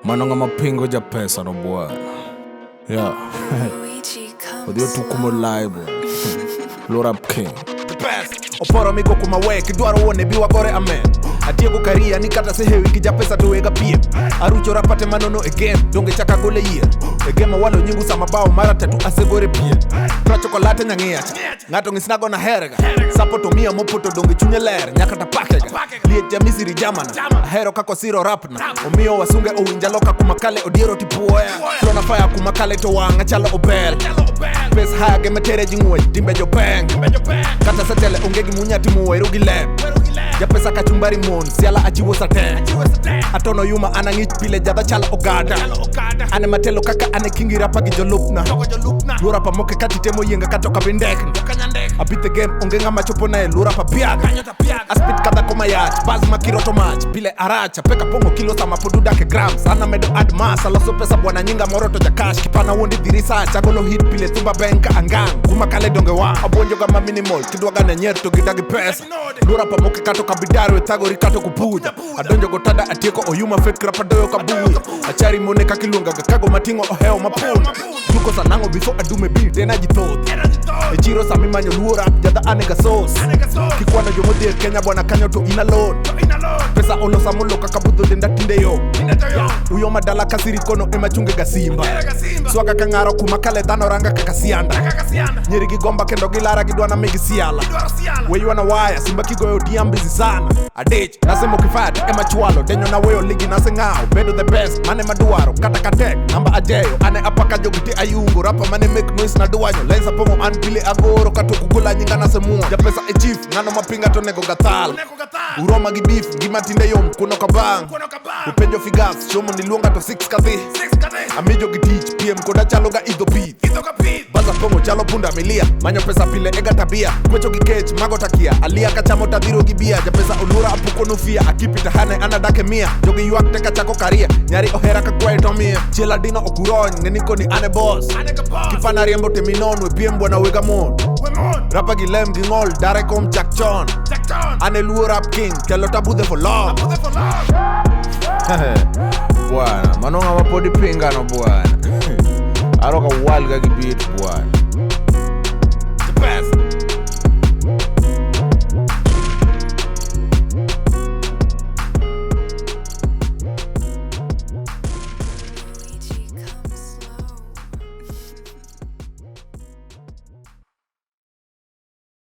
Mano ng'amapingo Japesa no Bwana. Yeah. Odhi otug olaye bwana. Lord up king. Oporo migo kuma kidwaro wone bi wagore amen. Atieko karia ni tasehewi ki Japesa to wega piem. Arucho rapate manono again, donge chak agole yier. Game awalo nyingu sama abao mara tatu asegore pien. Pra chokolate ngiya, ngato ong'isna go naherega. Sapoto mia mopoto donge chunye ler, nyaka tapakega. Liet jamisiri jamana, ahero kako siro rapna. Omiyo wasunge owinja loka kuma kale odiero tipuoya. Flona fire kuma kale to wanga chalo obel. Pes hage metere jingwe, timbe jopeng. Kata satele ongegi munya timu weru gileb. Japesa kachumbari mon, siala achiwo sate. Atono yuma anangich pile jada chala ogada. Ane matelo kaka ane kingi rapa gi jolupna. Lura pa moke kati temo yenga katoka bindekna. Abite game ongenga machopo nae lura pa piaga. Aspit kada koma yach, baz makiroto match. Pile aracha, peka pongo kilo sama poduda ke grams. Ana medo add masa, loso pesa Bwana nyinga moroto jakash. Kipana wondi dirisa, chagolo hit pile tumba benka angang. Kuma kale donge wa, abonjo gama minimal. Kidwaga na nyer to gidagi pesa. Lura pa moke katoka bidaro etago rikato kupuja. Adonjo gotada Atieko oyuma fake rapa doyo kabuya. Achari mone kakilunga gakago matingo oheo mapuna. Duko sanango before adume beat tena jithoth. Echiro samimanyo lura jada anega sauce. Kikwana jomodir Kenya Bwana kanyo to inalone. Pesa olo samulo kakabudho denda tindeyo. Uyo madala kasiri kono emachunge gasimba. Swaga kangaro kuma kale dhano ranga kakasianda. Nyerigi gomba kendo gilara gidwana megi siala. Weyo na waya simba kigoyo diambizi sana. Adich nasemo kifati emachualo denyo na weyo ligi nase ngao. Bedo the best mane maduaro kata katek namba ajeyo. Ane apaka jogiti ayungo rapa mane make noise na duwanyo. Lensa pongo anpile agoro kato kugula nyinga nase mua. Japesa e chief nano mapinga to nego gatal. Uroma gi beef gimatinde yom kuno kabang. Upenjo figas shomo niluonga to 6 kadhi. Amijo gi teach piem koda chalo ga idho pith. Baza pongo chalo punda milia. Manyo pesa pile ega tabia. Kwecho gi kech mago takia. Alia kachamo tadhiro gi bia. Japesa ulura apuko nufia. Akipita hane anadake mia. Jogi yuak teka chako karia. Nyari ohera kakwae tomia. Chela dino okurony neniko ni ane boss. Kifana riembo teminonwe piem Bwana wega mon. Rapa gi lem gi ngol dare kom chak chon. Ane luo rap king kelo tabudhe for long. Bwana, mano ng'amapodi pinga no Bwana. Aroka walga gi beat Bwana.